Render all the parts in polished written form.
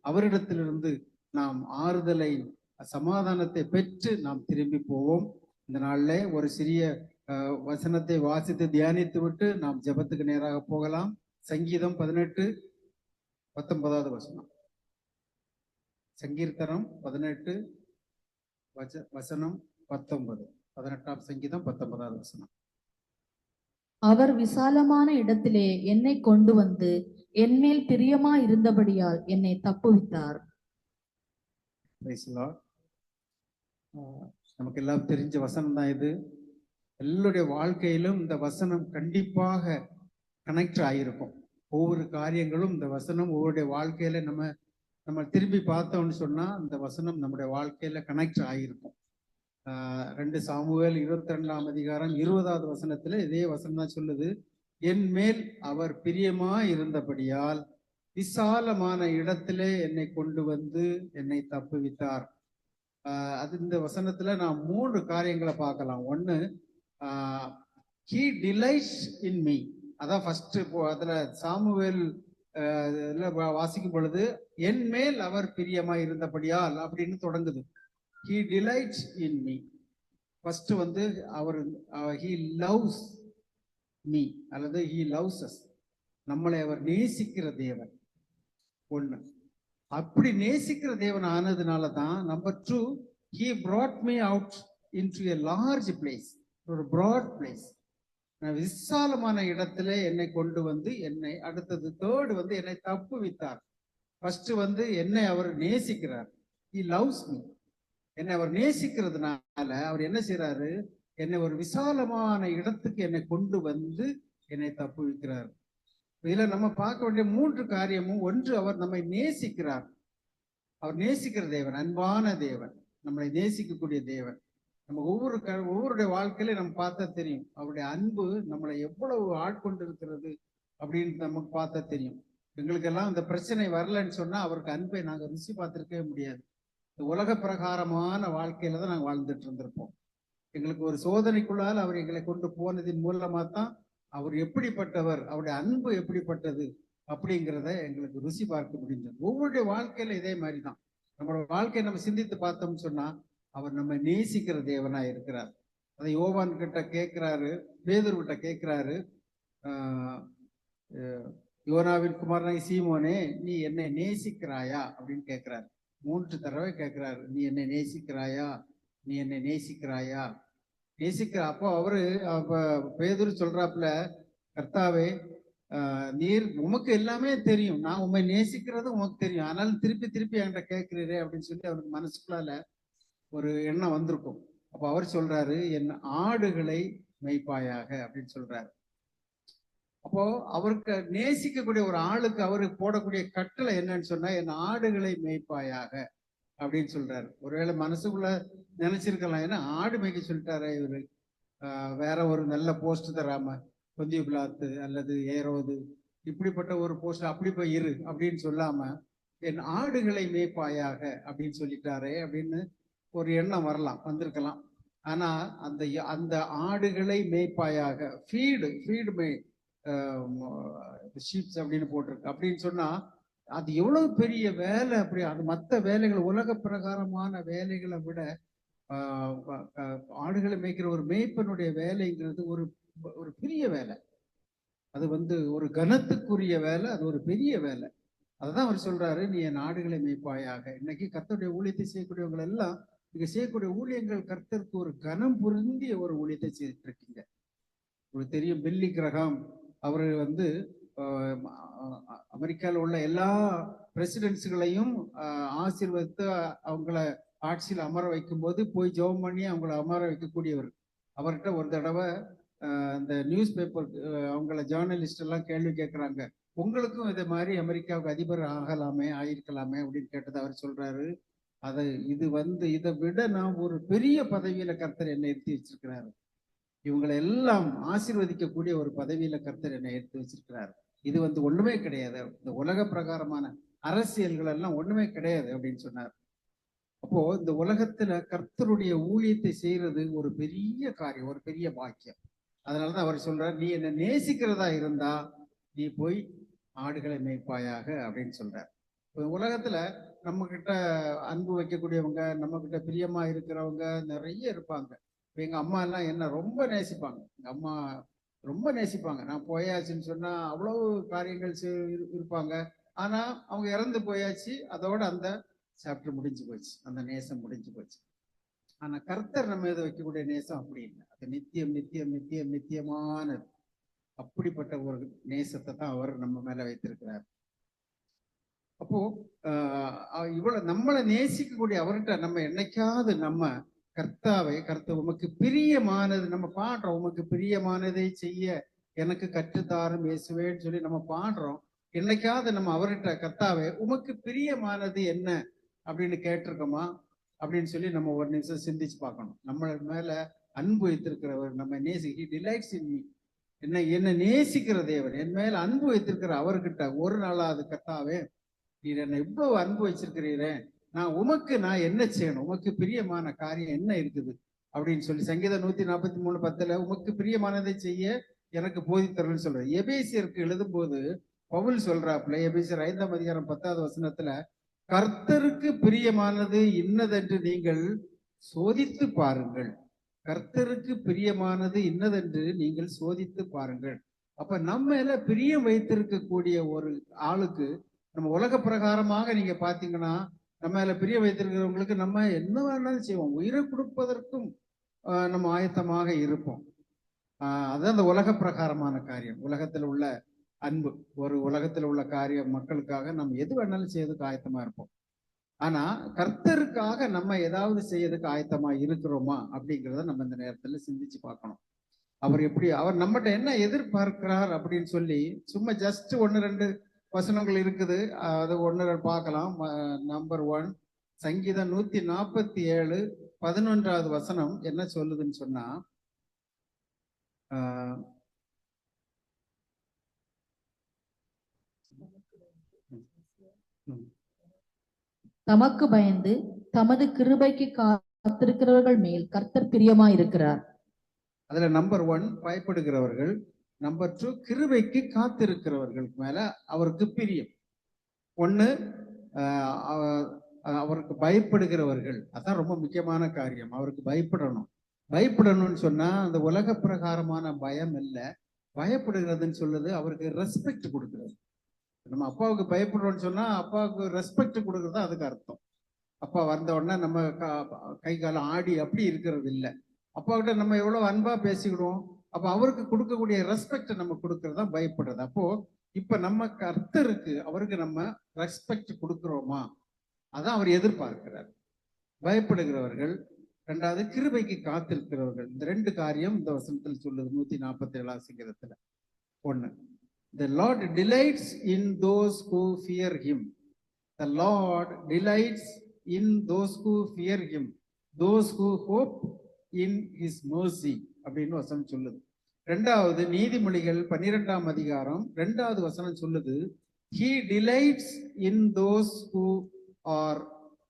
அவரிடத்திலிருந்து நாம் ஆறுதலை, சமாதானத்தை பெற்று நாம் திரும்பி போவோம். இந்த நாளில் ஒரு சிறிய வசனத்தை வாசித்து தியானித்து விட்டு நாம் ஜெபத்துக்கு நேராக போகலாம். சங்கீதம் 18:19 வசனம். சங்கீர்த்தனம் 18 வசனம் 19. 18ஆம் சங்கீதம் 19வது வசனம். அவர் விசாலமான இடத்திலே என்னை கொண்டு வந்து என்மேல் பிரியமா இருந்தபடியால் என்னை தப்புவித்தார். நமக்கு எல்லாம் தெரிஞ்ச வசனம் தான் இது. எல்லாருடைய வாழ்க்கையிலும் இந்த வசனம் கண்டிப்பாக கனெக்ட் ஆகியிருக்கும். ஒவ்வொரு காரியங்களும் இந்த வசனம் ஒவ்வொருடைய வாழ்க்கையில நம்ம திரும்பி பார்த்தோம்னு சொன்னா இந்த வசனம் நம்முடைய வாழ்க்கையில கனெக்ட் ஆகியிருக்கும். 2 சாமுவேல் 22ஆம் அதிகாரம் 20வது வசனத்துல இதே வசனம் தான் சொல்லுது, என் மேல் அவர் பிரியமா இருந்தபடியால் விசாலமான இடத்திலே என்னை கொண்டு வந்து என்னை தப்புவித்தார். அது இந்த வசனத்துல நான் 3 காரியங்களை பார்க்கலாம். ஒண்ணு, he delights in me. அதான் ஃபர்ஸ்ட். அதுல சாமுவேல் வாசிக்கும் பொழுது என் மேல் அவர் பிரியமா இருந்தபடியால் அப்படின்னு தொடங்குது. he delights in me. First வந்து அவர் he loves me அல்லது he loves us. நம்மளை அவர் நேசிக்கிற தேவன். ஒண்ணு, அப்படி நேசிக்கிற தேவன் ஆனதுனால தான். Number 2, he brought me out into a large place, ஒரு broad place. விசாலமான இடத்துல என்னை கொண்டு வந்து என்னை, அடுத்தது 3rd வந்து என்னை தப்புவித்தார். ஃபர்ஸ்ட் வந்து என்னை அவர் நேசிக்கிறார். he loves me. என்னை அவர் நேசிக்கிறதுனால அவர் என்ன செய்யறாரு, என்னை ஒரு விசாலமான இடத்துக்கு என்னை கொண்டு வந்து என்னை தப்புவிக்கிறார். இதுல நம்ம பார்க்க வேண்டிய 3 காரியமும், ஒன்று, அவர் நம்மை நேசிக்கிறார். அவர் நேசிக்கிற தேவன், அன்பான தேவன், நம்மளை நேசிக்கக்கூடிய தேவன். நம்ம ஒவ்வொருடைய வாழ்க்கையில நம்ம பார்த்தா தெரியும் அவருடைய அன்பு நம்மளை எவ்வளவு ஆட்கொண்டு இருக்கிறது அப்படின்னு நமக்கு பார்த்தா தெரியும். எங்களுக்கெல்லாம் இந்த பிரச்சனை வரலன்னு சொன்னா அவருக்கு அன்பை நாங்க ருசி பார்த்திருக்கவே முடியாது. இந்த உலக பிரகாரமான வாழ்க்கையில தான் நாங்கள் வாழ்ந்துட்டு இருந்திருப்போம். எங்களுக்கு ஒரு சோதனைக்குள்ளால் அவர் எங்களை கொண்டு போனதின் மூலமா தான் அவர் எப்படிப்பட்டவர், அவருடைய அன்பு எப்படிப்பட்டது அப்படிங்கிறத எங்களுக்கு ருசி பார்க்க முடிஞ்சது. ஒவ்வொருடைய வாழ்க்கையில இதே மாதிரி தான். நம்மளோட வாழ்க்கையை நம்ம சிந்தித்து பார்த்தோம்னு சொன்னா அவர் நம்ம நேசிக்கிற தேவனா இருக்கிறார். அதை யோவான் கிட்ட கேட்கிறாரு, பேதுரு கிட்ட கேட்கிறாரு, யோனாவின் குமாரனாய் சீமோனே, நீ என்னை நேசிக்கிறாயா அப்படின்னு கேட்கிறாரு. 3 தடவை கேட்கிறாரு, நீ என்னை நேசிக்கிறாயா, நீ என்னை நேசிக்கிறாயா, நேசிக்கிற. அப்போ அவரு பேதுரு சொல்றாப்புல, கர்த்தாவே, நீர் உமக்கு எல்லாமே தெரியும், நான் உண்மை நேசிக்கிறது உமக்கு தெரியும், ஆனாலும் திருப்பி திருப்பி என்கிட்ட கேட்கிறீரே அப்படின்னு சொல்லி அவருக்கு மனசுக்குள்ளால ஒரு எண்ணம் வந்திருக்கும். அப்ப அவர் சொல்றாரு, என் ஆடுகளை மேய்ப்பாயாக அப்படின்னு சொல்றாரு. அப்போ அவருக்கு நேசிக்கக்கூடிய ஒரு ஆளுக்கு அவருக்கு போடக்கூடிய கட்டளை என்னன்னு சொன்னா, என் ஆடுகளை மேய்ப்பாயாக அப்படின்னு சொல்றாரு. ஒருவேளை மனசுக்குள்ள நினைச்சிருக்கலாம், ஏன்னா ஆடு மேய்க்க சொல்லிட்டாரு இவரு, வேற ஒரு நல்ல போஸ்ட் தராம பொந்திய பிலாத்து அல்லது ஏரோது இப்படிப்பட்ட ஒரு போஸ்ட் அப்படி போய் இரு அப்படின்னு சொல்லாம என் ஆடுகளை மேய்ப்பாயாக அப்படின்னு சொல்லிட்டாரே அப்படின்னு ஒரு எண்ணம் வரலாம், வந்திருக்கலாம். ஆனா அந்த ஆடுகளை மேய்ப்பாயாக, ஃபீடு மே ஷீப்ஸ் அப்படின்னு போட்டிருக்கு. அப்படின்னு சொன்னா அது எவ்வளவு பெரிய வேலை. அப்படி அது மற்ற வேலைகள், உலக பிரகாரமான வேலைகளை விட ஆடுகளை மேய்க்கிற ஒரு மேய்ப்பனுடைய வேலைங்கிறது ஒரு பெரிய வேலை. அது வந்து ஒரு கனத்துக்குரிய வேலை, அது ஒரு பெரிய வேலை. அதுதான் அவர் சொல்றாரு, நீ என் ஆடுகளை மேய்ப்பாயாக. இன்னைக்கு கர்த்தருடைய ஊழியத்தை செய்யக்கூடியவங்க எல்லாம், நீங்க செய்யக்கூடிய ஊழியங்கள் கர்த்தருக்கு ஒரு கனம் பொருந்திய ஒரு ஊழியத்தை செய்துட்டு இருக்கீங்க. உங்களுக்கு தெரியும், பில்லி கிரஹாம் அவர் வந்து அமெரிக்காவில் உள்ள எல்லா பிரசிடென்ட்ஸுகளையும் ஆசீர்வதித்து அவங்கள ஆட்சியில் அமர வைக்கும் போது போய் ஜெபம் பண்ணி அவங்கள அமர வைக்கக்கூடியவர். அவர்கிட்ட ஒரு தடவை அந்த நியூஸ் பேப்பர் அவங்கள ஜேர்னலிஸ்ட் எல்லாம் கேள்வி கேட்குறாங்க, உங்களுக்கும் இதை மாதிரி அமெரிக்காவுக்கு அதிபர் ஆயிருக்கலாமே அப்படின்னு கேட்டது. அவர் சொல்றாரு, இதை விட நான் ஒரு பெரிய பதவியில கர்த்தர் என்னை எடுத்து வச்சிருக்கிறாரு. இவங்களை எல்லாம் ஆசீர்வதிக்கக்கூடிய ஒரு பதவியில கர்த்தர் என்னை எடுத்து வச்சிருக்கிறாரு. இது வந்து ஒண்ணுமே கிடையாது, இந்த உலக பிரகாரமான அரசியல்கள் எல்லாம் ஒண்ணுமே கிடையாது அப்படின்னு சொன்னார். அப்போ இந்த உலகத்துல கர்த்தருடைய ஊழியத்தை செய்யறது ஒரு பெரிய காரியம், ஒரு பெரிய பாக்கியம். அதனாலதான் அவர் சொல்றார், நீ என்னை நேசிக்கிறதா இருந்தா நீ போய் ஆடுகளை மேய்ப்பாயாக அப்படின்னு சொல்றார். உலகத்துல நம்ம கிட்ட அன்பு வைக்கக்கூடியவங்க, நம்ம கிட்ட பிரியமா இருக்கிறவங்க நிறைய இருப்பாங்க. இப்ப எங்க அம்மா எல்லாம் என்ன ரொம்ப நேசிப்பாங்க. எங்க அம்மா ரொம்ப நேசிப்பாங்க. நான் போயாச்சுன்னு சொன்னா அவ்வளவு காரியங்கள் இருப்பாங்க. ஆனா அவங்க இறந்து போயாச்சு, அதோட அந்த சாப்டர் முடிஞ்சு போச்சு, அந்த நேசம் முடிஞ்சு போச்சு. ஆனா கர்த்தர் நம்ம மீது வைக்கக்கூடிய நேசம் அப்படி இல்லை. அது நித்தியம் நித்தியம் நித்தியம் நித்தியமானது. அப்படிப்பட்ட ஒரு நேசத்தை தான் அவர் நம்ம மேல வைத்திருக்கிறார். அப்போ இவ்வளவு நம்மளை நேசிக்கக்கூடிய அவர்கிட்ட நம்ம என்னைக்காவது நம்ம கர்த்தர் உமக்கு பிரியமானது, நம்ம பாடுறோம், உமக்கு பிரியமானதை செய்ய எனக்கு கற்றுத்தாரும் இயேசுவேன்னு சொல்லி நம்ம பாடுறோம். என்னைக்காவது நம்ம அவர்கிட்ட கர்த்தாவே உமக்கு பிரியமானது என்ன அப்படின்னு கேட்டிருக்கோமா அப்படின்னு சொல்லி நம்ம ஒரு நிமிஷம் சிந்திச்சு பார்க்கணும். நம்ம மேல அன்பு வைத்திருக்கிறவர், நம்ம டிலைட்ஸ் இன் மீ, என்ன நேசிக்கிற தேவர், என் மேல அன்பு வைத்திருக்கிற அவர்கிட்ட ஒரு நாளாவது கர்த்தாவே நீர் என்னை இவ்வளவு அன்பு வச்சிருக்கிறீரே, நான் என்ன செய்யணும், உமக்கு பிரியமான காரியம் என்ன இருக்குது அப்படின்னு சொல்லி சங்கீதம் 143:10 உமக்கு பிரியமானதை செய்ய எனக்கு போதித்தரணும்னு சொல்றேன். எபேசியருக்கு எழுதும் போது பவுல் சொல்றாப்புல, எபேசியர் 5:10 கர்த்தருக்கு பிரியமானது இன்னதென்று நீங்கள் சோதித்து பாருங்கள். கர்த்தருக்கு பிரியமானது இன்னதென்று நீங்கள் சோதித்து பாருங்கள். அப்ப நம்ம மேல பிரியம் வைத்திருக்கக்கூடிய ஒரு ஆளுக்கு, நம்ம உலக பிரகாரமாக நீங்க பாத்தீங்கன்னா நம்ம மேல பிரியம் வைத்திருக்கிறவங்களுக்கு நம்ம என்ன வேணாலும் செய்வோம், உயிரை கொடுப்பதற்கும் நம்ம ஆயத்தமாக இருப்போம். அதுதான் அந்த உலக பிரகாரமான காரியம், உலகத்தில் உள்ள அன்பு. ஒரு உலகத்தில் உள்ள காரியம் மக்களுக்காக நம்ம எது வேணாலும் செய்யறதுக்கு ஆயத்தமா இருப்போம். ஆனா கர்த்தருக்காக நம்ம ஏதாவது செய்யறதுக்கு ஆயத்தமா இருக்கிறோமா அப்படிங்கிறத நம்ம இந்த நேரத்துல சிந்திச்சு பார்க்கணும். அவர் நம்மகிட்ட என்ன எதிர்பார்க்கிறார் அப்படின்னு சொல்லி சும்மா ஜஸ்ட் 1-2 வசனங்கள் இருக்குது, அது 1-2 பார்க்கலாம். நம்பர் 1 சங்கீதம் 147:11 வசனம் என்ன சொல்லுதுன்னு சொன்னா, தமக்கு பயந்து தமது கிருபைக்கு காத்திருக்கிறவர்கள் மேல் கர்த்தர் பிரியமா இருக்கிறார். அதுல நம்பர் 1 பயப்படுகிறவர்கள், நம்பர் 2 கிருபைக்கு காத்திருக்கிறவர்களுக்கு மேல அவருக்கு பிரியம். 1 அவருக்கு பயப்படுகிறவர்கள், அதான் ரொம்ப முக்கியமான காரியம். அவருக்கு பயப்படணும்னு சொன்னா அந்த உலக பிரகாரமான பயம் இல்ல, பயப்படுகிறதுன்னு சொல்லுது அவருக்கு ரெஸ்பெக்ட் கொடுக்கிறது. நம்ம அப்பாவுக்கு பயப்படுறோம்னு சொன்னா அப்பாவுக்கு ரெஸ்பெக்ட் கொடுக்கறது அதுக்கு அர்த்தம். அப்பா வந்த உடனே நம்ம கை காலம் ஆடி அப்படி இருக்கிறது இல்லை. அப்பா கிட்ட நம்ம எவ்வளவு அன்பா பேசிக்கிடுவோம், அப்ப அவருக்கு கொடுக்கக்கூடிய ரெஸ்பெக்ட் நம்ம கொடுக்கறது தான் பயப்படுறது. அப்போ இப்ப நம்ம கர்த்தருக்கு அவருக்கு நம்ம ரெஸ்பெக்ட் கொடுக்கிறோமா, அதான் அவர் எதிர்பார்க்கிறார். பயப்படுகிறவர்கள், 2வது கிருபைக்கு காத்திருக்கிறவர்கள். இந்த 2 காரியம் இந்த வசனத்தில் சொல்லுது 147 சங்கீதத்துல. 1, the Lord delights in those who fear him. The Lord delights in those who fear him, those who hope in his mercy அப்படின்னு வசனம் சொல்லுது. 2வது நீதிமொழிகள் 12ஆம் அதிகாரம் 2வது வசனம் சொல்லுது, he delights in those who are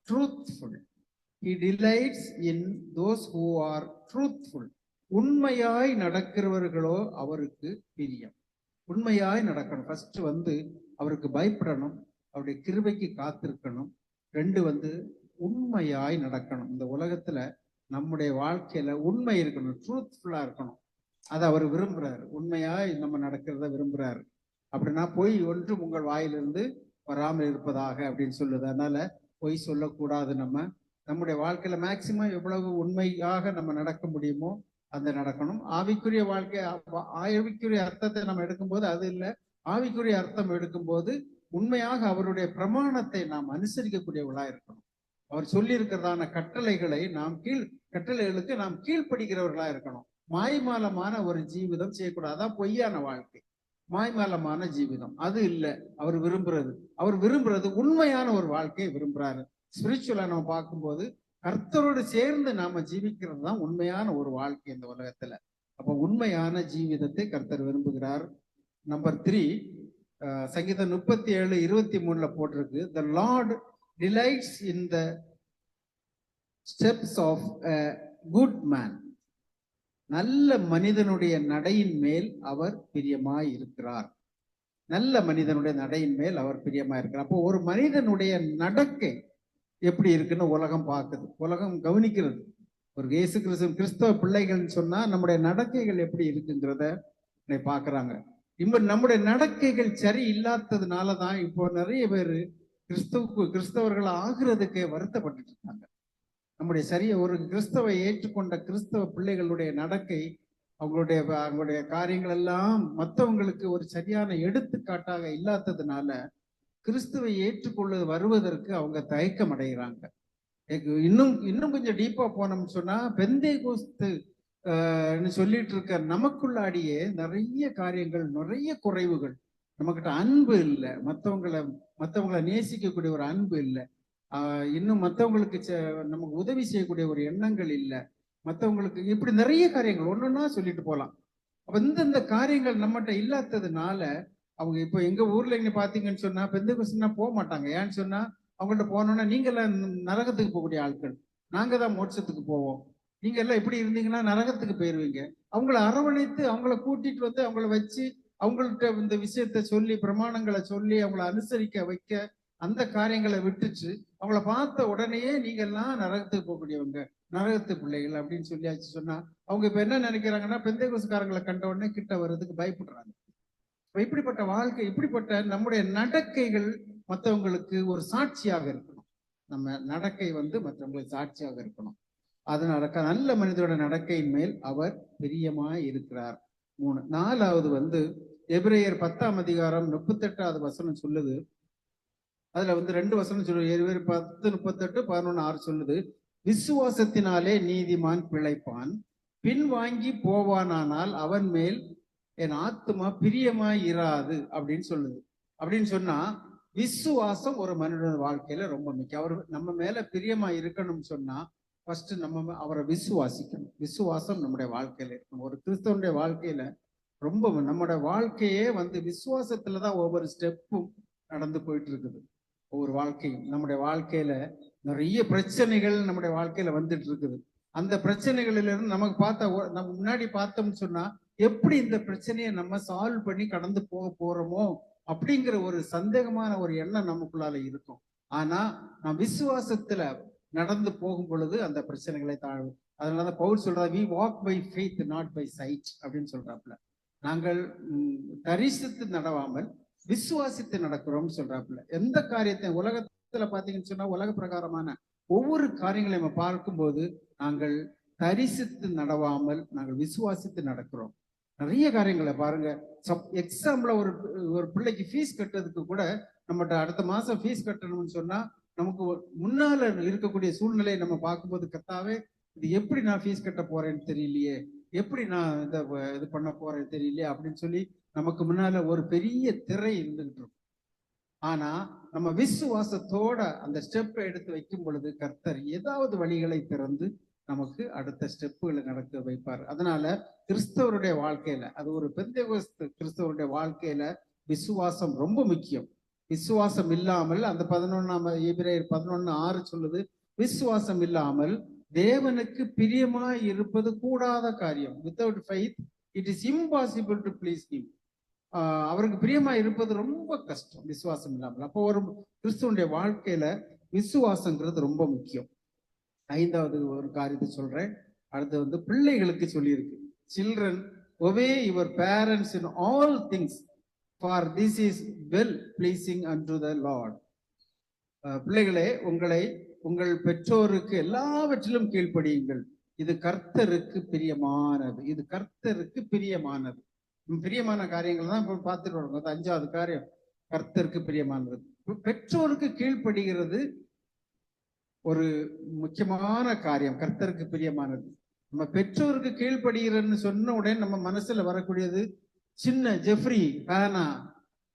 truthful. He delights in those who are truthful. உண்மையாய் நடக்கிறவர்களோ அவருக்கு பிரியம். உண்மையாய் நடக்கணும். ஃபர்ஸ்ட் அவருக்கு பயப்படணும், அவருடைய கிருபைக்கு காத்திருக்கணும். 2 உண்மையாய் நடக்கணும். இந்த உலகத்துல நம்முடைய வாழ்க்கையில உண்மை இருக்கணும், ட்ரூத்ஃபுல்லா இருக்கணும். அதை அவர் விரும்புறாரு. உண்மையாய் நம்ம நடக்கிறத விரும்புறாரு. அப்படின்னா பொய் ஒன்றும் உங்கள் வாயிலிருந்து வராமல் இருப்பதாக அப்படின்னு சொல்லுது. அதனால பொய் சொல்லக்கூடாது. நம்முடைய வாழ்க்கையில மேக்சிமம் எவ்வளவு உண்மையாக நம்ம நடக்க முடியுமோ அந்த நடக்கணும். ஆவிக்குரிய வாழ்க்கை, ஆவிக்குரிய அர்த்தத்தை நம்ம எடுக்கும்போது அது இல்லை, ஆவிக்குரிய அர்த்தம் எடுக்கும்போது உண்மையாக அவருடைய பிரமாணத்தை நாம் அனுசரிக்கக்கூடியவர்களா இருக்கணும். அவர் சொல்லி இருக்கிறதான கட்டளைகளுக்கு நாம் கீழ்ப்படுகிறவர்களா இருக்கணும். மாய்மாலமான ஒரு ஜீவிதம் செய்யக்கூடாது. அதான் பொய்யான வாழ்க்கை, மாய்மாலமான ஜீவிதம் அது இல்லை அவர் விரும்புறது. உண்மையான ஒரு வாழ்க்கையை விரும்புறாரு. ஸ்பிரிச்சுவலா நம்ம பார்க்கும்போது கர்த்தரோடு சேர்ந்து நாம ஜீவிக்கிறது தான் உண்மையான ஒரு வாழ்க்கை இந்த உலகத்துல. அப்ப உண்மையான ஜீவிதத்தை கர்த்தர் விரும்புகிறார். நம்பர் 3 சங்கீதம் 37:23 போட்டிருக்கு, the Lord delights in the steps of a good man. நல்ல மனிதனுடைய நடையின் மேல் அவர் பிரியமாய் இருக்கிறார். நல்ல மனிதனுடைய நடையின் மேல் அவர் பிரியமா இருக்கிறார். அப்போ ஒரு மனிதனுடைய நடக்கை எப்படி இருக்குன்னு உலகம் பார்க்குது, உலகம் கவனிக்கிறது. ஒரு இயேசு கிறிஸ்தவ பிள்ளைகள்னு சொன்னா நம்முடைய நடக்கைகள் எப்படி இருக்குங்கிறத பாக்குறாங்க. இப்ப நம்முடைய நடக்கைகள் சரி இல்லாததுனாலதான் இப்போ நிறைய பேர் கிறிஸ்தவர்கள் ஆகிறதுக்கு வருத்தப்பட்டு இருக்காங்க. நம்முடைய ஒரு கிறிஸ்தவை ஏற்றுக்கொண்ட கிறிஸ்தவ பிள்ளைகளுடைய நடக்கை, அவங்களுடைய காரியங்கள் எல்லாம் மற்றவங்களுக்கு ஒரு சரியான எடுத்துக்காட்டாக இல்லாததுனால கிறிஸ்துவை ஏற்றுக்கொள்ள வருவதற்கு அவங்க தயக்கம் அடைகிறாங்க. இன்னும் கொஞ்சம் டீப்பா போனோம்னு சொன்னா பெந்தேகோஸ்து சொல்லிட்டு இருக்க நமக்குள்ளாடியே நிறைய காரியங்கள், நிறைய குறைவுகள். நம்மகிட்ட அன்பு இல்லை, மற்றவங்களை நேசிக்கக்கூடிய ஒரு அன்பு இல்லை. இன்னும் மற்றவங்களுக்கு நமக்கு உதவி செய்யக்கூடிய ஒரு எண்ணங்கள் இல்லை. மற்றவங்களுக்கு இப்படி நிறைய காரியங்கள் ஒன்னொன்னா சொல்லிட்டு போகலாம். அப்ப இந்த காரியங்கள் நம்மகிட்ட இல்லாததுனால அவங்க இப்போ எங்க ஊர்ல இங்க பாத்தீங்கன்னு சொன்னா பெந்தேகோஸ்துனா போக மாட்டாங்க. ஏன்னு சொன்னா அவங்கள்ட்ட போனோம்னா நீங்க எல்லாம் நரகத்துக்கு போகக்கூடிய ஆட்கள், நாங்க தான் மோட்சத்துக்கு போவோம், நீங்க எல்லாம் எப்படி இருந்தீங்கன்னா நரகத்துக்கு போயிருவீங்க. அவங்கள அரவணைத்து அவங்கள கூட்டிட்டு வந்து அவங்கள வச்சு அவங்கள்ட்ட இந்த விஷயத்த சொல்லி பிரமாணங்களை சொல்லி அவங்கள அனுசரிக்க வைக்க, அந்த காரியங்களை விட்டுச்சு அவங்கள பார்த்த உடனேயே நீங்க எல்லாம் நரகத்துக்கு போகக்கூடியவங்க, நரகத்து பிள்ளைகள் அப்படின்னு சொல்லியாச்சு சொன்னா அவங்க இப்ப என்ன நினைக்கிறாங்கன்னா பெந்தேகோஸ்துக்காரங்களை கண்ட உடனே கிட்ட வர்றதுக்கு பயப்படுறாங்க. இப்படிப்பட்ட வாழ்க்கை, இப்படிப்பட்ட நம்முடைய நடக்கைகள் மற்றவங்களுக்கு ஒரு சாட்சியாக இருக்கணும். நம்ம நடக்கை மற்றவங்களுக்கு சாட்சியாக இருக்கணும். அதனால நல்ல மனிதரோட நடக்கையின் மேல் அவர் பிரியமாய் இருக்கிறார். 3. 4வது எபிரேயர் 10ஆம் அதிகாரம் 38வது வசனம் சொல்லுது. அதுல 2 வசனம் சொல்லுது. எபிரேயர் 10:38, 11:6 சொல்லுது, விசுவாசத்தினாலே நீதிமான் பிழைப்பான், பின்வாங்கி போவானானால் அவன் மேல் என் ஆத்துமா பிரியமாய் இராது அப்படின்னு சொல்லுது. அப்படின்னு சொன்னா விசுவாசம் ஒரு மனிதனோட வாழ்க்கையில ரொம்ப முக்கியம். அவர் நம்ம மேல பிரியமா இருக்கணும்னு சொன்னா ஃபர்ஸ்ட் நம்ம அவரை விசுவாசிக்கணும். விசுவாசம் நம்முடைய வாழ்க்கையில இருக்கணும். ஒரு கிறிஸ்தவனுடைய வாழ்க்கையில ரொம்ப நம்முடைய வாழ்க்கையே விசுவாசத்துலதான் ஒவ்வொரு ஸ்டெப்பும் நடந்து போயிட்டு இருக்குது. ஒவ்வொரு வாழ்க்கையும் நம்முடைய வாழ்க்கையில நிறைய பிரச்சனைகள் நம்முடைய வாழ்க்கையில வந்துட்டு இருக்குது. அந்த பிரச்சனைகளில இருந்து நம்ம முன்னாடி பார்த்தோம்னு சொன்னா எப்படி இந்த பிரச்சனையை நம்ம சால்வ் பண்ணி கடந்து போறோமோ அப்படிங்கிற ஒரு சந்தேகமான ஒரு எண்ணம் நமக்குள்ளால இருக்கும். ஆனா நான் விசுவாசத்துல நடந்து போகும் பொழுது அந்த பிரச்சனைகளை தாழ்வு. அதனாலதான் பவுல் சொல்றாரு, we walk by faith not by sight அப்படின்னு சொல்றாப்புல. நாங்கள் தரிசித்து நடவாமல் விசுவாசித்து நடக்கிறோம்னு சொல்றாப்புல. எந்த காரியத்தை உலகத்துல பாத்தீங்கன்னு சொன்னா உலக பிரகாரமான ஒவ்வொரு காரியங்களையும் நம்ம பார்க்கும்போது நாங்கள் தரிசித்து நடவாமல் நாங்கள் விசுவாசித்து நடக்கிறோம். நிறைய காரியங்களை பாருங்க. எக்ஸாம்பிள ஒரு பிள்ளைக்கு ஃபீஸ் கட்டுறதுக்கு கூட நம்மகிட்ட அடுத்த மாசம் ஃபீஸ் கட்டணும்னு சொன்னா நமக்கு முன்னால இருக்கக்கூடிய சூழ்நிலையை நம்ம பார்க்கும்போது, கர்த்தாவே இது எப்படி நான் ஃபீஸ் கட்ட போறேன்னு தெரியலையே, எப்படி நான் இது பண்ண போறேன்னு தெரியலையே அப்படின்னு சொல்லி நமக்கு முன்னால ஒரு பெரிய திரை இருந்துகிட்டு இருக்கும். ஆனா நம்ம விசுவாசத்தோட அந்த ஸ்டெப்பை எடுத்து வைக்கும் பொழுது கர்த்தர் ஏதாவது வழிகளை திறந்து நமக்கு அடுத்த ஸ்டெப்புகளை நடக்க வைப்பார். அதனால கிறிஸ்தவருடைய வாழ்க்கையில, அது ஒரு பெந்தேகோஸ்து கிறிஸ்தவருடைய வாழ்க்கையில விசுவாசம் ரொம்ப முக்கியம். விசுவாசம் இல்லாமல் அந்த 11ஆம் எபிரேயர் 11:6 சொல்லுது, விசுவாசம் இல்லாமல் தேவனுக்கு பிரியமாய் இருப்பது கூடாத காரியம். Without faith it is impossible to please him. அவருக்கு பிரியமா இருப்பது ரொம்ப கஷ்டம் விசுவாசம் இல்லாமல். அப்போ ஒரு கிறிஸ்துவனுடைய வாழ்க்கையில விசுவாசங்கிறது ரொம்ப முக்கியம். 5வது ஒரு காரியத்தை சொல்றேன். அடுத்து பிள்ளைகளுக்கு சொல்லியிருக்கு, children obey your parents in all things for this is well pleasing unto the Lord. பிள்ளைகளே, உங்கள் பெற்றோருக்கு எல்லாவற்றிலும் கீழ்ப்படியுங்கள், இது கர்த்தருக்கு பிரியமானது. இது கர்த்தருக்கு பிரியமானது. பிரியமான காரியங்கள் தான் இப்ப பார்த்துட்டு வரோம். 5வது காரியம் கர்த்தருக்கு பிரியமானது. பெற்றோருக்கு கீழ்ப்படுகிறது ஒரு முக்கியமான காரியம், கர்த்தருக்கு பிரியமானது. நம்ம பெற்றோருக்கு கீழ்ப்படுகிறன்னு சொன்ன உடனே நம்ம மனசுல வரக்கூடியது சின்ன ஜெஃப்ரி, ஹானா,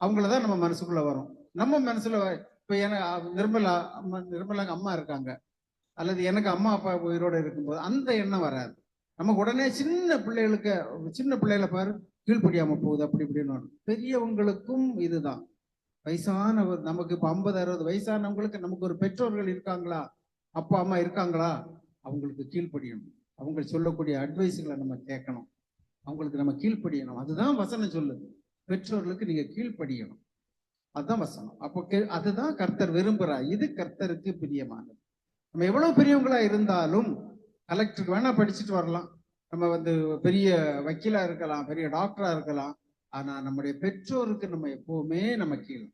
அவங்களதான் நம்ம மனசுக்குள்ள வரும். நம்ம மனசுல இப்ப நிர்மலாங்க அம்மா இருக்காங்க, அல்லது எனக்கு அம்மா அப்பா உயிரோட இருக்கும்போது அந்த எண்ணம் வராது. நமக்கு உடனே சின்ன பிள்ளைகளை பாரு கீழ்ப்படியாம போகுது அப்படி இப்படின்னு. பெரியவங்களுக்கும் இதுதான். வயசானவர் நமக்கு இப்ப 50-60 வயசானவங்களுக்கு நமக்கு ஒரு பெற்றோர்கள் இருக்காங்களா, அப்பா அம்மா இருக்காங்களா, அவங்களுக்கு கீழ்ப்படியணும். அவங்க சொல்லக்கூடிய அட்வைஸ்களை நம்ம கேட்கணும், அவங்களுக்கு நம்ம கீழ்ப்படியணும். அதுதான் வசனம் சொல்லுது. பெற்றோர்களுக்கு நீங்க கீழ்ப்படியணும். அதுதான் வசனம். அப்போ அதுதான் கர்த்தர் விரும்புறார். இது கர்த்தருக்கு பிரியமானது. நம்ம எவ்வளவு பெரியவங்களா இருந்தாலும் கலெக்டருக்கு வேணா படிச்சுட்டு வரலாம், நம்ம வந்து பெரிய வக்கீலா இருக்கலாம், பெரிய டாக்டரா இருக்கலாம். ஆனா நம்முடைய பெற்றோருக்கு நம்ம எப்பவுமே நம்ம கீழ்,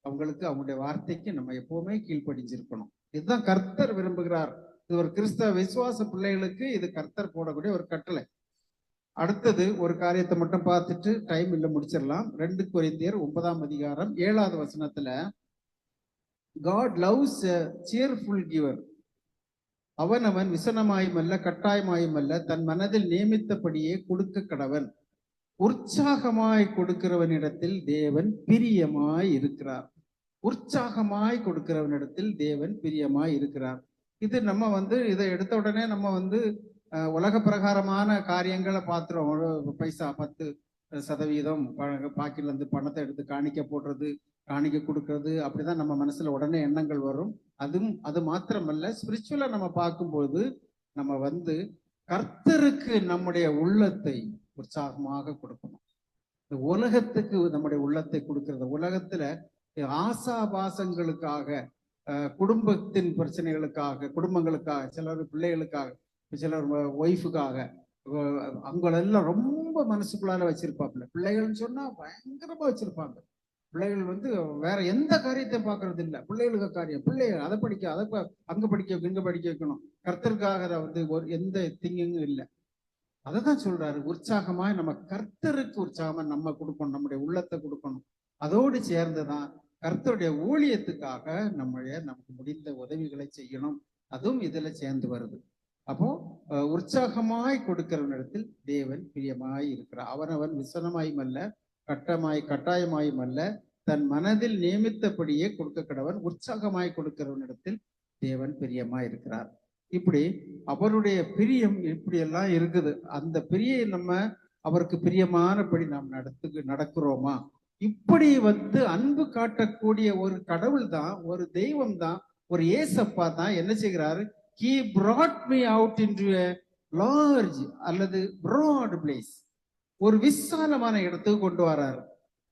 அவங்களுக்கு அவங்களுடைய வார்த்தைக்கு நம்ம எப்பவுமே கீழ்ப்படிஞ்சிருக்கணும். இதுதான் கர்த்தர் விரும்புகிறார். இது ஒரு கிறிஸ்தவ விசுவாச பிள்ளைகளுக்கு இது கர்த்தர் போடக்கூடிய ஒரு கட்டளை. அடுத்தது ஒரு காரியத்தை மட்டும் பார்த்துட்டு டைம் இல்ல முடிச்சிடலாம். 2 கொரிந்தியர் 9ஆம் அதிகாரம் 7வது வசனத்துல, God loves a cheerful giver. அவன் விசனமாயுமல்ல கட்டாயமாயுமல்ல தன் மனதில் நியமித்தபடியே கொடுக்க கடவன். உற்சாகமாய் கொடுக்கிறவனிடத்தில் தேவன் பிரியமாய் இருக்கிறார். உற்சாகமாய் கொடுக்கிறவனிடத்தில் தேவன் பிரியமாய் இருக்கிறார். இது நம்ம வந்து இதை எடுத்த உடனே நம்ம வந்து உலக பிரகாரமான காரியங்களை பார்த்துறோம். பைசா 10% பாக்கெட்ல இருந்து பணத்தை எடுத்து காணிக்க போடுறது, காணிக்க கொடுக்கறது, அப்படிதான் நம்ம மனசுல உடனே எண்ணங்கள் வரும். அது மாத்திரமல்ல, ஸ்பிரிச்சுவலா நம்ம பார்க்கும்போது நம்ம வந்து கர்த்தருக்கு நம்முடைய உள்ளத்தை உற்சாகமாக கொடுக்கணும். இந்த உலகத்துக்கு நம்முடைய உள்ளத்தை கொடுக்கிறது, உலகத்துல ஆசாபாசங்களுக்காக, குடும்பத்தின் பிரச்சனைகளுக்காக, குடும்பங்களுக்காக, சிலர் பிள்ளைகளுக்காக, சிலர் ஒய்ஃபுக்காக, அவங்களெல்லாம் ரொம்ப மனசுக்குள்ளால வச்சிருப்பாப்புல. பிள்ளைகள்னு சொன்னா பயங்கரமா வச்சிருப்பாங்க. பிள்ளைகள் வந்து வேற எந்த காரியத்தையும் பார்க்கறது இல்லை. பிள்ளைகளுக்கு காரியம், பிள்ளைகள் அதை படிக்க, அதை அங்க படிக்க, இங்க படிக்க வைக்கணும். கர்த்தருக்காக வந்து எந்த திங்கிங்கும் இல்லை. அதைதான் சொல்றாரு, உற்சாகமாய் நம்ம கர்த்தருக்கு உற்சாகமா நம்ம கொடுக்கணும், நம்முடைய உள்ளத்தை கொடுக்கணும். அதோடு சேர்ந்துதான் கர்த்தருடைய ஊழியத்துக்காக நமக்கு முடிந்த உதவிகளை செய்யணும். அதுவும் இதுல சேர்ந்து வருது. அப்போ உற்சாகமாய் கொடுக்கிறவனிடத்தில் தேவன் பிரியமாய் இருக்கிறார். அவனவன் விசனமாயும் அல்ல கட்டாயமாயும் அல்ல தன் மனதில் நியமித்தபடியே கொடுக்க கடவன். உற்சாகமாய் கொடுக்கிறவனிடத்தில் தேவன் பிரியமாய் இருக்கிறார். இப்படி அவருடைய பிரியம் இப்படி எல்லாம் இருக்குது. அந்த பிரியை நம்ம அவருக்கு பிரியமானபடி நாம் நடக்கிறோமா? இப்படி வந்து அன்பு காட்டக்கூடிய ஒரு கடவுள் தான், ஒரு தெய்வம் தான், ஒரு ஏசப்பா தான் என்ன செய்கிறாரு? He brought me out into a large அல்லது broad place, ஒரு விசாலமான இடத்துக்கு கொண்டு வராரு.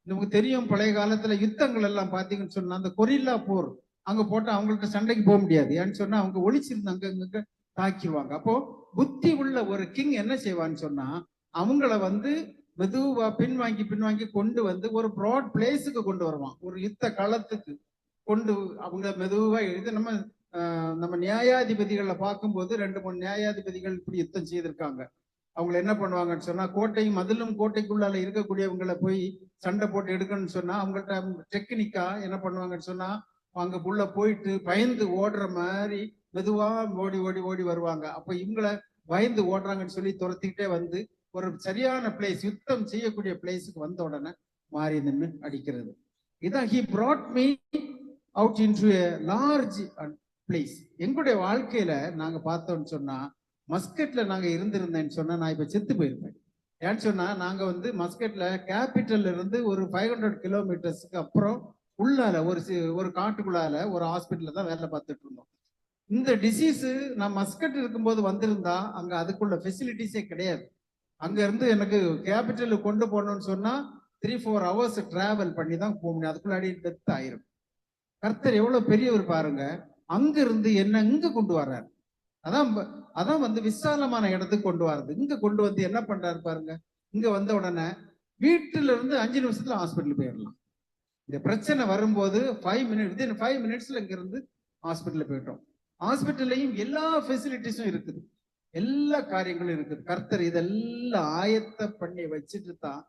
நமக்கு தெரியும், பழைய காலத்துல யுத்தங்கள் எல்லாம் பாத்தீங்கன்னு சொன்னா அந்த கொரில்லா போர் அங்க போட்டா அவங்கள்ட்ட சண்டைக்கு போக முடியாது. ஏன்னு சொன்னா அவங்க ஒளிச்சிருந்து அங்க தாக்கிடுவாங்க. அப்போ புத்தி உள்ள ஒரு கிங் என்ன செய்வான்னு சொன்னா அவங்கள வந்து மெதுவா பின்வாங்கி கொண்டு வந்து ஒரு ப்ராட் பிளேஸுக்கு கொண்டு வருவான், ஒரு யுத்த களத்துக்கு கொண்டு. அவங்க மெதுவா இது நம்ம நியாயாதிபதிகளை பார்க்கும்போது 2-3 நியாயாதிபதிகள் இப்படி யுத்தம் செய்திருக்காங்க. அவங்களை என்ன பண்ணுவாங்கன்னு சொன்னா கோட்டையும் மதிலும் கோட்டைக்குள்ளால இருக்கக்கூடியவங்களை போய் சண்டை போட்டு எடுக்கணும்னு சொன்னா அவங்கள்ட்ட டெக்னிக்கா என்ன பண்ணுவாங்கன்னு சொன்னா அங்க உள்ள போயிட்டு பயந்து ஓடுற மாதிரி மெதுவா ஓடி வருவாங்க. அப்ப இவங்களை பயந்து ஓடுறாங்கன்னு சொல்லி துரத்திக்கிட்டே வந்து ஒரு சரியான பிளேஸ், யுத்தம் செய்யக்கூடிய பிளேஸுக்கு வந்த உடனே மாறி நின்று அடிக்கிறது. இதான் he brought me out into a large place. எங்களுடைய வாழ்க்கையில நாங்க பார்த்தோம்னு சொன்னா மஸ்கட்ல நாங்க இருந்திருந்தேன்னு சொன்னா நான் இப்ப செத்து போயிருப்பேன். ஏன்னு சொன்னா நாங்க வந்து மஸ்கட்ல கேபிட்டல்ல இருந்து ஒரு 500 கிலோமீட்டர்ஸ்க்கு அப்புறம் உள்ளால ஒரு காட்டுக்குள்ளால ஒரு ஹாஸ்பிட்டல்ல தான் வேலை பார்த்துட்டு இருந்தோம். இந்த டிசீஸ் நான் மஸ்கட் இருக்கும்போது வந்திருந்தா அங்க அதுக்குள்ள ஃபெசிலிட்டிஸே கிடையாது. அங்க இருந்து எனக்கு கேபிட்டலுக்கு கொண்டு போகணும்னு சொன்னா 3-4 hours டிராவல் பண்ணி தான் போக முடியும். அதுக்குள்ளாடி டெத் ஆயிரும். கர்த்தர் எவ்வளவு பெரியவர் பாருங்க, அங்க இருந்து என்ன இங்க கொண்டு வர்றாரு. அதான் வந்து விசாலமான இடத்துக்கு கொண்டு வர்றது. இங்க கொண்டு வந்து என்ன பண்றாரு பாருங்க. இங்க வந்த உடனே வீட்டுல இருந்து 5 நிமிஷத்துல ஹாஸ்பிட்டல் போயிடலாம். இந்த பிரச்சனை வரும்போது 5 மினிட்ஸ்ல இங்க இருந்து ஹாஸ்பிட்டல் போயிட்டோம். ஹாஸ்பிட்டல்லையும் எல்லா ஃபெசிலிட்டிஸும் இருக்குது, எல்லா காரியங்களும் இருக்குது. கர்த்தர் இதெல்லாம் ஆயத்த பண்ணி வச்சுட்டு தான்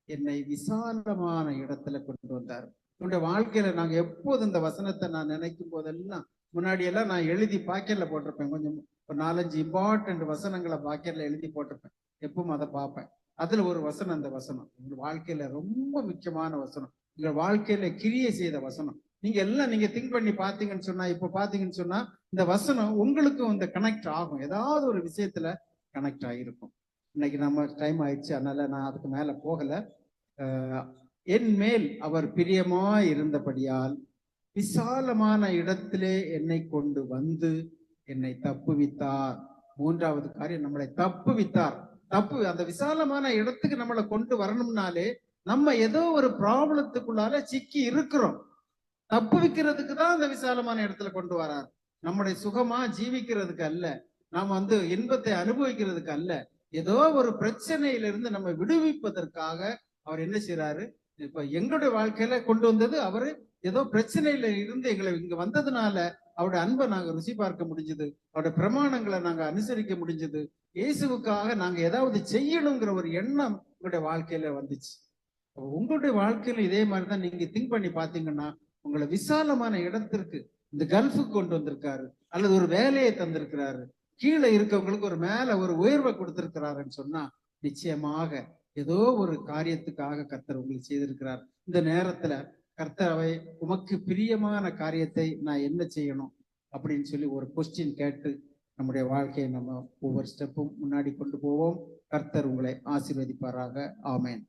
என்னை விசாலமான இடத்துல கொண்டு வந்தார். என்னுடைய வாழ்க்கையில நாங்க எப்போது இந்த வசனத்தை நான் நினைக்கும் போதெல்லாம், முன்னாடி எல்லாம் நான் எழுதி பாக்கெட்ல போட்டிருப்பேன். கொஞ்சம் ஒரு 4-5 இம்பார்ட்டன்ட் வசனங்களை பாக்கெட்ல எழுதி போட்டிருப்பேன். எப்பவும் அதை பார்ப்பேன். அதுல ஒரு வசனம், அந்த வசனம் எங்க வாழ்க்கையில ரொம்ப முக்கியமான வசனம், எங்க வாழ்க்கையில கிரியை செய்த வசனம். நீங்க திங்க் பண்ணி பாத்தீங்கன்னு சொன்னா, இப்ப பாத்தீங்கன்னு சொன்னா இந்த வசனம் உங்களுக்கும் இந்த கனெக்ட் ஆகும், ஏதாவது ஒரு விஷயத்துல கனெக்ட் ஆகிருக்கும். இன்னைக்கு நம்ம டைம் ஆயிடுச்சு, அதனால நான் அதுக்கு மேல போகல. என் மேல் அவர் பிரியமாய் இருந்தபடியால் விசாலமான இடத்திலே என்னை கொண்டு வந்து என்னை தப்புவித்தார். 3வது காரியம், நம்மளை தப்புவித்தார். அந்த விசாலமான இடத்துக்கு நம்மளை கொண்டு வரணும்னாலே நம்ம ஏதோ ஒரு ப்ராப்ளத்துக்குள்ளால சிக்கி இருக்கிறோம். தப்புவிக்கிறதுக்கு தான் அந்த விசாலமான இடத்துல கொண்டு வரார். நம்முடைய சுகமா ஜீவிக்கிறதுக்கு அல்ல, நாம இன்பத்தை அனுபவிக்கிறதுக்கு அல்ல, ஏதோ ஒரு பிரச்சனையிலிருந்து நம்ம விடுவிப்பதற்காக அவர் என்ன செய்யறாரு. இப்ப எங்களுடைய வாழ்க்கையில கொண்டு வந்தது அவரு. ஏதோ பிரச்சனையில இருந்து எங்களை இங்க வந்ததுனால அவருடைய அன்பை நாங்க ருசி பார்க்க முடிஞ்சது, அவருடைய பிரமாணங்களை நாங்க அனுசரிக்க முடிஞ்சது, இயேசுவுக்காக நாங்க ஏதாவது செய்யணுங்கிற ஒரு எண்ணம் உங்களுடைய வாழ்க்கையில வந்துச்சு. உங்களுடைய வாழ்க்கையில இதே மாதிரிதான் நீங்க திங்க் பண்ணி பாத்தீங்கன்னா, உங்களை விசாலமான இடத்திற்கு இந்த கல்ஃபுக்கு கொண்டு வந்திருக்காரு, அல்லது ஒரு வேலையை தந்திருக்கிறாரு, கீழே இருக்கவங்களுக்கு ஒரு மேல ஒரு உயர்வை கொடுத்திருக்கிறாருன்னு சொன்னா நிச்சயமாக ஏதோ ஒரு காரியத்துக்காக கர்த்தர் உங்களுக்கு செய்திருக்கிறார். இந்த நேரத்துல கர்த்தரை உமக்கு பிரியமான காரியத்தை நான் என்ன செய்யணும் அப்படின்னு சொல்லி ஒரு கொஸ்டின் கேட்டு நம்முடைய வாழ்க்கையை நம்ம ஒவ்வொரு ஸ்டெப்பும் முன்னாடி கொண்டு போவோம். கர்த்தர் உங்களை ஆசீர்வதிப்பாராக. ஆமென்.